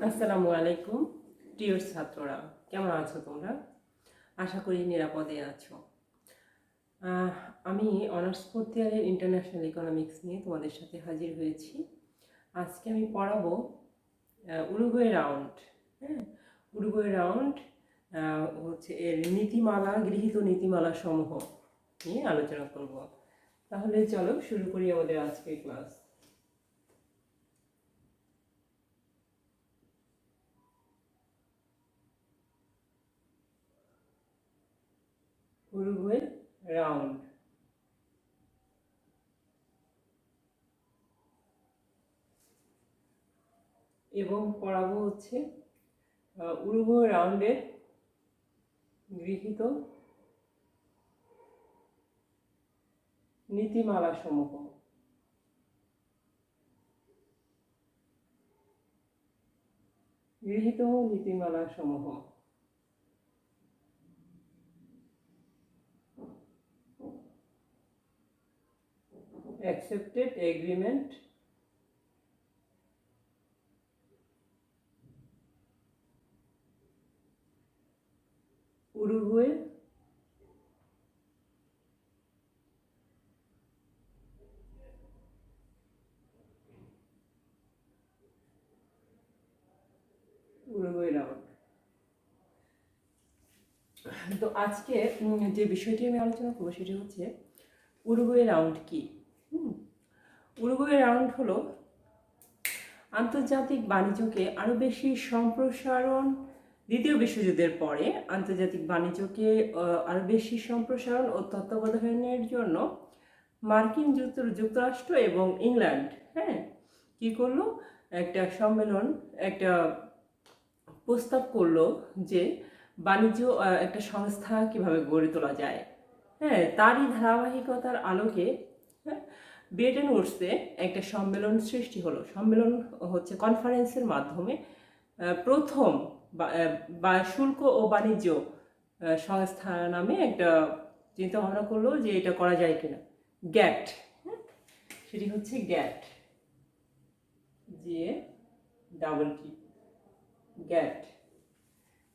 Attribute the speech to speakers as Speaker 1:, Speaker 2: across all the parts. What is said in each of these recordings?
Speaker 1: আসসালামু আলাইকুম প্রিয় ছাত্ররা, কেমন আছো তোমরা? আশা করি নিরাপদে আছো। আমি অনার্স ফোর্থ ইয়ারের ইন্টারন্যাশনাল ইকোনমিক্স নিয়ে তোমাদের সাথে হাজির হয়েছি। আজকে আমি পড়াবো উরুগুয়ে রাউন্ড। হ্যাঁ, উরুগুয়ে রাউন্ড হচ্ছে এর নীতিমালা, গৃহীত নীতিমালা সমূহ নিয়ে আলোচনা করব। তাহলে চলো শুরু করি আমাদের আজকের ক্লাস। উরুগুয়ে রাউন্ড এবং পড়াবো হচ্ছে উরুগুয়ে রাউন্ডের গৃহীত নীতিমালা সমূহ। গৃহীত নীতিমালা সমূহ। accepted agreement Uruguay Uruguay round. তো আজকে যে বিষয়টি আমি আলোচনা করবো সেটি হচ্ছে উরুগুয়ে রাউন্ড কি। উরুগুয়ে রাউন্ড হলো আন্তর্জাতিক বাণিজ্যকে আরও বেশি সম্প্রসারণ, দ্বিতীয় বিশ্বযুদ্ধের পরে আন্তর্জাতিক বাণিজ্যকে আরও বেশি সম্প্রসারণ ও তত্ত্বাবধানের জন্য মার্কিন যুক্তরাষ্ট্র এবং ইংল্যান্ড কি করলো, একটা সম্মেলন, একটা প্রস্তাব করলো যে বাণিজ্য একটা সংস্থা কিভাবে গড়ে তোলা যায়। তারই ধারাবাহিকতার আলোকে ব্রেটন উডসে একটা সম্মেলন সৃষ্টি হলো। সম্মেলন হচ্ছে কনফারেন্সের মাধ্যমে প্রথম বা শুল্ক ও বাণিজ্য সংস্থা নামে একটা চিন্তা ভাবনা করলো যে এটা করা যায় কিনা। গ্যাট, সেটি হচ্ছে গ্যাট, GATT, গ্যাট।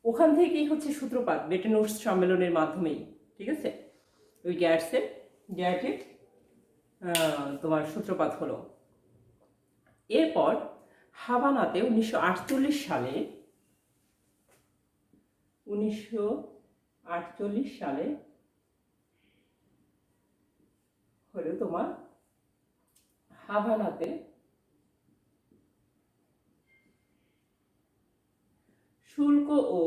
Speaker 1: ওখান থেকেই হচ্ছে সূত্রপাত ব্রেটন উডস সম্মেলনের মাধ্যমেই। ঠিক আছে, ওই গ্যাটের তোমার সূত্রপাত হলো। এরপর হাভানাতে 1948 সালে হলো তোমার হাভানাতে শুল্ক ও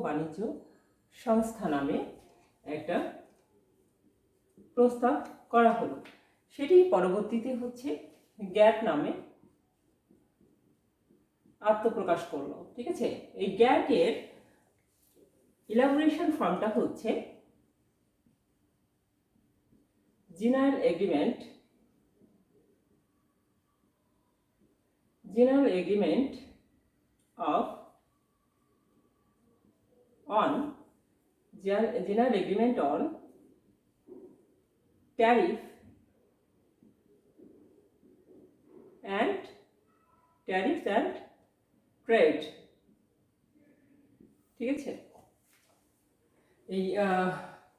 Speaker 1: বাণিজ্য সংস্থা নামে একটা প্রস্তাব করা হলো। সেটি পরবর্তীতে হচ্ছে গ্যাট নামে আত্মপ্রকাশ করলো। ঠিক আছে, এই গ্যাটের ইলাবোরেশন ফর্মটা হচ্ছে general agreement of on general agreement on tariff and trade। ঠিক আছে, এই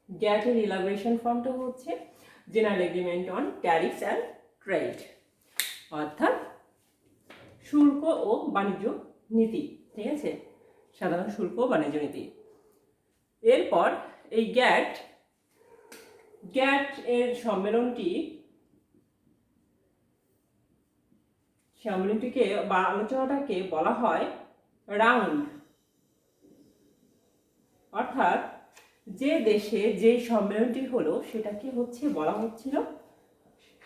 Speaker 1: গ্যাটের ইলাবোরেশন ফর্মটা হচ্ছে general agreement on tariffs and trade, অর্থাৎ শুল্ক ও বাণিজ্য নীতি। ঠিক আছে, সাধারণ শুল্ক ও বাণিজ্য নীতি। এরপর এই গ্যাট এর সম্মেলনটিকে বা আলোচনাটাকে বলা হয় রাউন্ড। অর্থাৎ যে দেশে যে সম্মেলনটি হলো সেটাকে হচ্ছে বলা হচ্ছিল,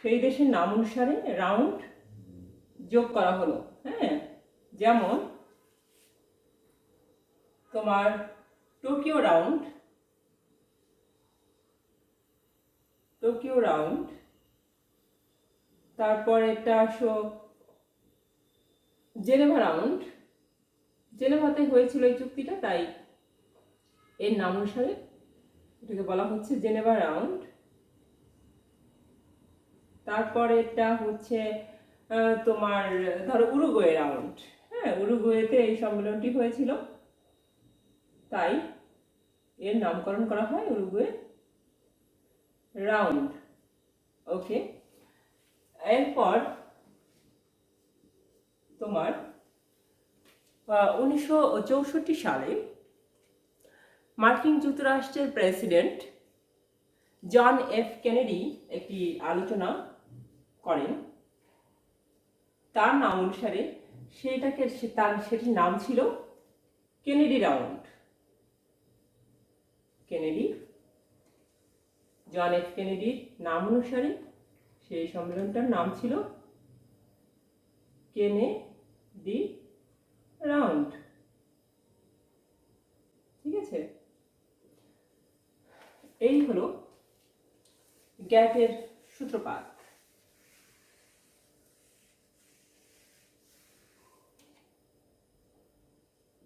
Speaker 1: সেই দেশের নাম অনুসারে রাউন্ড যোগ করা হলো। যেমন তোমার টোকিও রাউন্ড, তারপর একটা আসো জেনেভা রাউন্ড। জেনেভাতে হয়েছিল এই চুক্তিটা, তাই এর নাম অনুসারে এটাকে বলা হচ্ছে জেনেভা রাউন্ড। তারপরে এটা হচ্ছে তোমার ধরো উরুগুয়ে রাউন্ড। হ্যাঁ, উরুগুয়েতে এই সম্মেলনটি হয়েছিল, তাই এর নামকরণ করা হয় উরুগুয়ে রাউন্ড। ওকে, এরপর তোমার 1964 সালে মার্কিন যুক্তরাষ্ট্রের প্রেসিডেন্ট জন এফ কেনেডি একটি আলোচনা করেন। তার নাম অনুসারে সেটির নাম ছিল Kennedy round. Kennedy, John F কেনেডির নাম অনুসারে সেই সম্মেলনটার নাম ছিল কেনেডি রাউন্ড। ঠিক আছে, এই হলো গ্যাটের সূত্রপাত।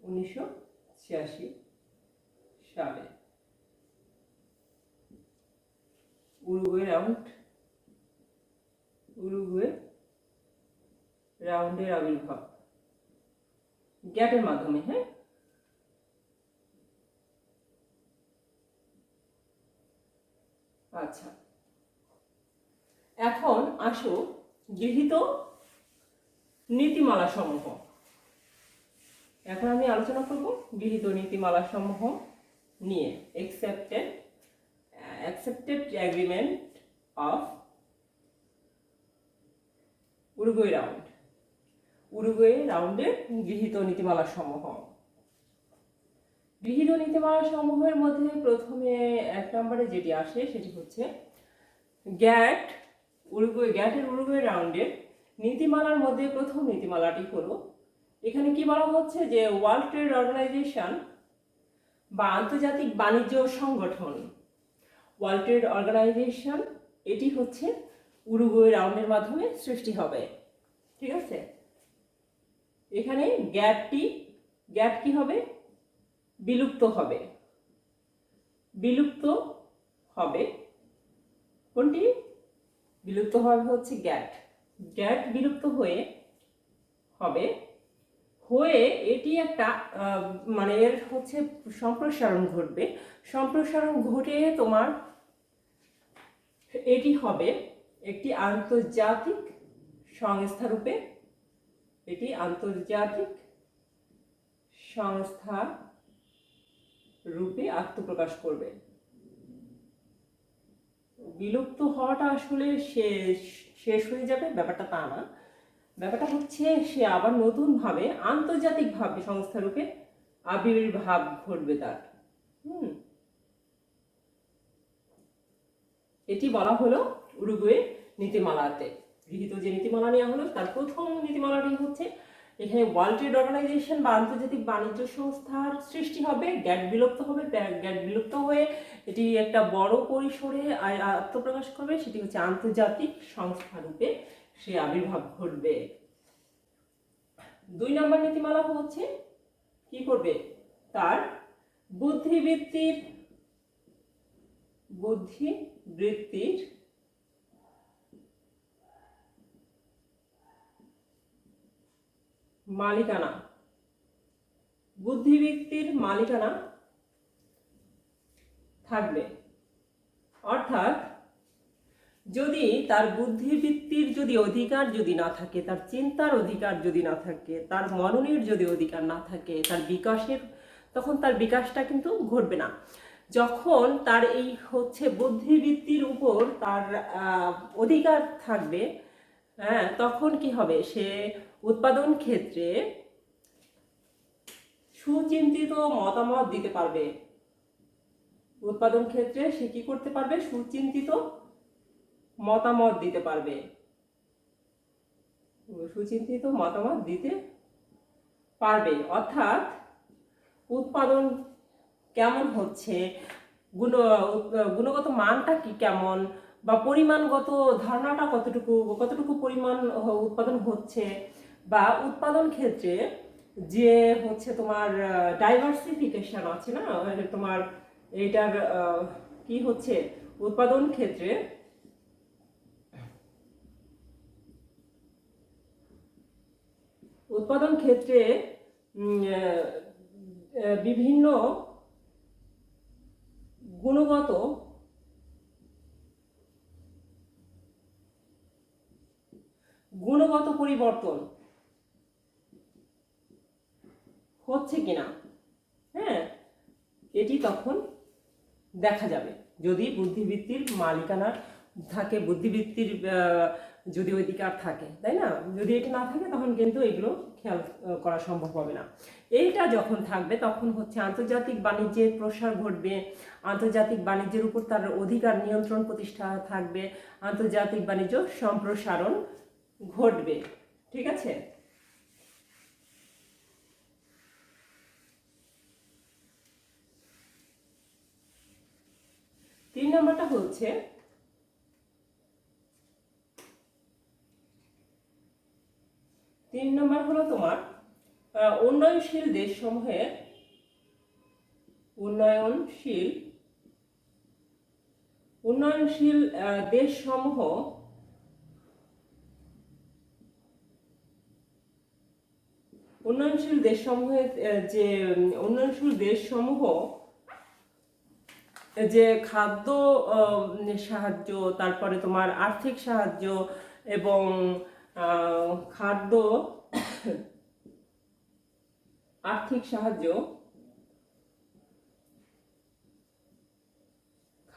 Speaker 1: উনিশশো 86 সালে উরুগুয়ে রাউন্ডের আবির্ভাব গ্যাটের মাধ্যমে। হ্যাঁ, আচ্ছা, এখন আসো গৃহীত নীতিমালা সমূহ। এখন আমি আলোচনা করব গৃহীত নীতিমালা সমূহ নিয়ে। অ্যাকসেপ্টেড এগ্রিমেন্ট অফ উরুগুয়ে রাউন্ডের গৃহীত নীতিমালা সমূহ। গৃহীত নীতিমালা সমূহের মধ্যে প্রথমে 1 নম্বরে যেটি আসে সেটি হচ্ছে গ্যাটের উরুগুয়ে রাউন্ডের নীতিমালার মধ্যে প্রথম নীতিমালাটি হলো, এখানে কি বলা হচ্ছে যে ওয়ার্ল্ড ট্রেড অর্গানাইজেশন বা আন্তর্জাতিক বাণিজ্য সংগঠন, ওয়ার্ল্ড ট্রেড অর্গানাইজেশন, এটি হচ্ছে উরুগুয়ে রাউন্ডের মাধ্যমে সৃষ্টি হবে। ঠিক আছে, এখানে গ্যাট কি হবে? বিলুপ্ত হবে। কোনটি বিলুপ্ত হবে? হচ্ছে গ্যাট বিলুপ্ত হবে এটি একটা মানে এর হচ্ছে সম্প্রসারণ ঘটবে। সম্প্রসারণ ঘটে তোমার এটি হবে একটি আন্তর্জাতিক সংস্থা রূপে, আত্মপ্রকাশ করবে। বিলুপ্ত হওয়াটা আসলে শেষ হয়ে যাবে ব্যাপারটা তা না, ব্যাপারটা হচ্ছে সে আবার নতুন ভাবে আন্তর্জাতিক ভাবে সংস্থা রূপে আবির্ভাব ঘটবে তার। এটি বলা হলো উরুগুয়ে নীতিমালাতে। গৃহীত যে নীতিমালা নেওয়া হলো তার প্রথম নীতিমালাটি হচ্ছে এখানে ওয়ার্ল্ড ট্রেড অর্গানাইজেশন বা আন্তর্জাতিক বাণিজ্য সংস্থার সৃষ্টি হবে। গ্যাট বিলুপ্ত হয়ে এটি একটা বড় পরিসরে আত্মপ্রকাশ করবে, সেটি হচ্ছে আন্তর্জাতিক সংস্থা রূপে সে আবির্ভাব ঘটবে। 2 নম্বর নীতিমালা হচ্ছে কি করবে? তার বুদ্ধিবৃত্তির মালিকানা থাকবে। অর্থাৎ যদি তার বুদ্ধিবৃত্তির অধিকার না থাকে, তার চিন্তার অধিকার না থাকে, তার মননের অধিকার না থাকে, তার বিকাশের, তখন তার বিকাশটা কিন্তু ঘটবে না। যখন তার এই হচ্ছে বুদ্ধিবৃত্তির উপর তার অধিকার থাকবে, হ্যাঁ, তখন কি হবে? সে উৎপাদন ক্ষেত্রে সুচিন্তিত মতামত দিতে পারবে। সে কি করতে পারবে? সুচিন্তিত মতামত দিতে পারবে। অর্থাৎ উৎপাদন কেমন হচ্ছে, গুণগত মানটা কি কেমন, বা পরিমাণগত ধারণাটা কতটুকু পরিমাণ উৎপাদন হচ্ছে, বা উৎপাদন ক্ষেত্রে যে হচ্ছে তোমার ডাইভার্সিফিকেশন আছে না, তোমার এইটার কি হচ্ছে উৎপাদন ক্ষেত্রে বিভিন্ন গুণগত পরিবর্তন হচ্ছে কিনা, হ্যাঁ, এটি তখন দেখা যাবে যদি বুদ্ধিবৃত্তির মালিকানা থাকে, বুদ্ধিবৃত্তির যদি অধিকার থাকে, তাই না? যদি এটা না থাকে তখন কিন্তু এগুলো খেয়াল করা সম্ভব হবে না। এইটা যখন থাকবে তখন হচ্ছে আন্তর্জাতিক বাণিজ্যের প্রসার ঘটবে, আন্তর্জাতিক বাণিজ্যের উপর তার অধিকার নিয়ন্ত্রণ প্রতিষ্ঠা থাকবে, আন্তর্জাতিক বাণিজ্য সম্প্রসারণ ঘটবে। ঠিক আছে? 3 নম্বরটা হচ্ছে হলো তোমার উন্নয়নশীল দেশসমূহের উন্নয়নশীল দেশসমূহ উন্নয়নশীল দেশসমূহ যে খাদ্য সাহায্য, তারপরে তোমার আর্থিক সাহায্য এবং আর্থিক সাহায্য,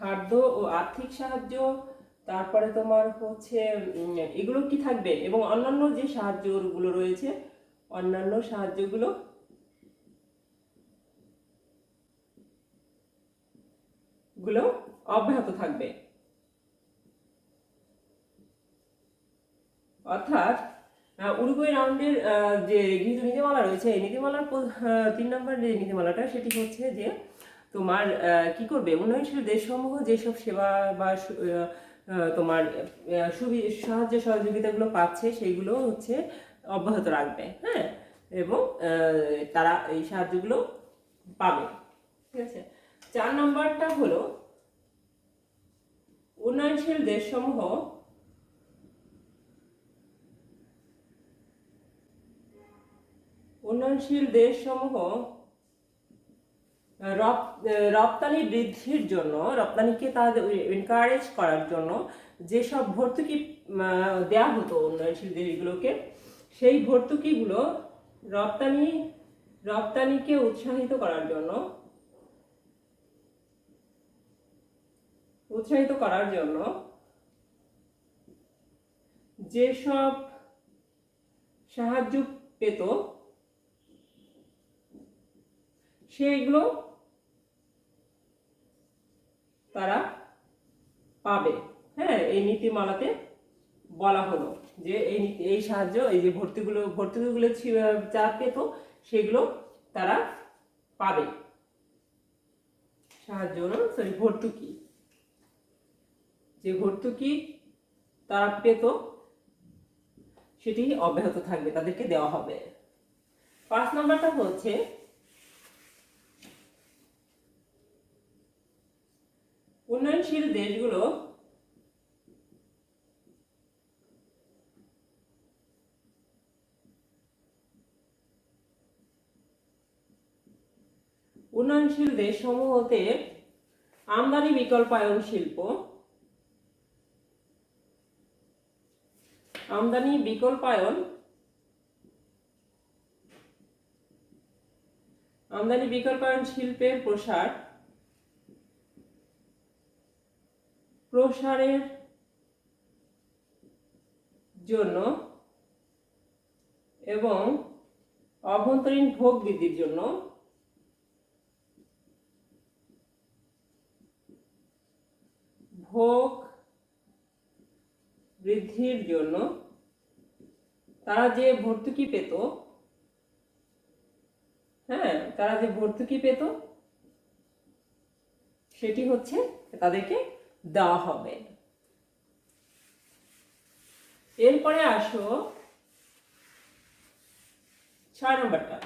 Speaker 1: খাদ্য ও আর্থিক সাহায্য, তারপরে তোমার হচ্ছে এগুলো কি থাকবে, এবং অন্যান্য যে সাহায্যগুলো রয়েছে, অন্যান্য সাহায্যগুলো অব্যাহত থাকবে। অর্থাৎ উরুগুয়ে রাউন্ডের যে গৃহীত নীতিমালা রয়েছে, এই নীতিমালার 3 নম্বর যে নীতিমালাটা, সেটি হচ্ছে যে তোমার কি করবে, উন্নয়নশীল দেশসমূহ যেসব সেবা বা তোমার সাহায্য সহযোগিতাগুলো পাচ্ছে সেইগুলো হচ্ছে অব্যাহত রাখবে, হ্যাঁ, এবং তারা এই সাহায্যগুলো পাবে। ঠিক আছে? 4 নম্বরটা হলো উন্নয়নশীল দেশসমূহ রপ্তানি বৃদ্ধির জন্য, রপ্তানিকে তাদের এনকারেজ করার জন্য যেসব ভর্তুকি দেওয়া হতো উন্নয়নশীল দেশগুলোকে, সেই ভর্তুকিগুলো রপ্তানিকে উৎসাহিত করার জন্য যেসব সাহায্য পেত সেইগুলো তারা পাবে। হ্যাঁ, এই নীতিমালাতে বলা হলো যে এই সাহায্য, এই যে ভর্তুকিগুলো যা পেত সেগুলো তারা পাবে। সাহায্য না, সরি, ভর্তুকি, যে ভর্তুকি তারা পেত সেটি অব্যাহত থাকবে, তাদেরকে দেওয়া হবে। 5 নম্বরটা হচ্ছে উন্নয়নশীল দেশগুলো উন্নয়নশীল দেশসমূহতে আমদানি বিকল্পায়ন শিল্প, শিল্পের প্রসারের জন্য এবং অভ্যন্তরীণ ভোগ বৃদ্ধির জন্য তারা যে ভর্তুকি পেত, হ্যাঁ, সেটি হচ্ছে তাদেরকে দেওয়া হবে। এরপরে আসো 6 নম্বরটা।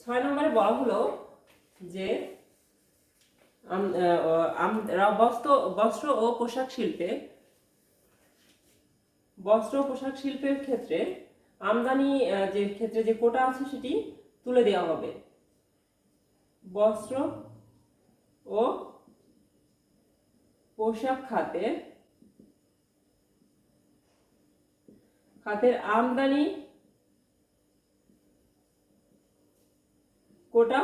Speaker 1: 6 নম্বরে বলা হলো যে বস্ত্র ও পোশাক শিল্পে পোশাক শিল্পের ক্ষেত্রে আমদানি যে ক্ষেত্রে যে কোটা আছে সেটি তুলে দেওয়া হবে। বস্ত্র ও পোশাক খাতের আমদানি কোটা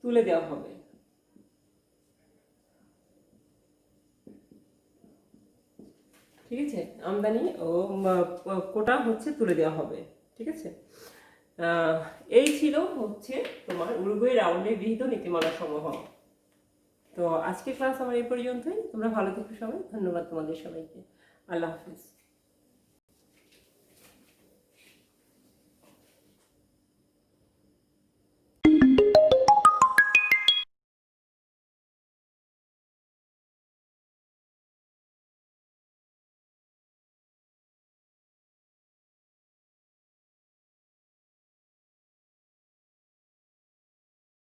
Speaker 1: তুলে দেওয়া হবে। ঠিক আছে, আমদানি ও কোটা হচ্ছে তুলে দেওয়া হবে। ঠিক আছে, এই ছিল হচ্ছে তোমার উরুগুয়ে রাউন্ডে গৃহীত নীতিমালা সমূহ। তো আজকের ক্লাস আমার এই পর্যন্তই। তোমরা ভালো থেকো সবাই। ধন্যবাদ তোমাদের সবাইকে। আল্লাহ হাফিজ।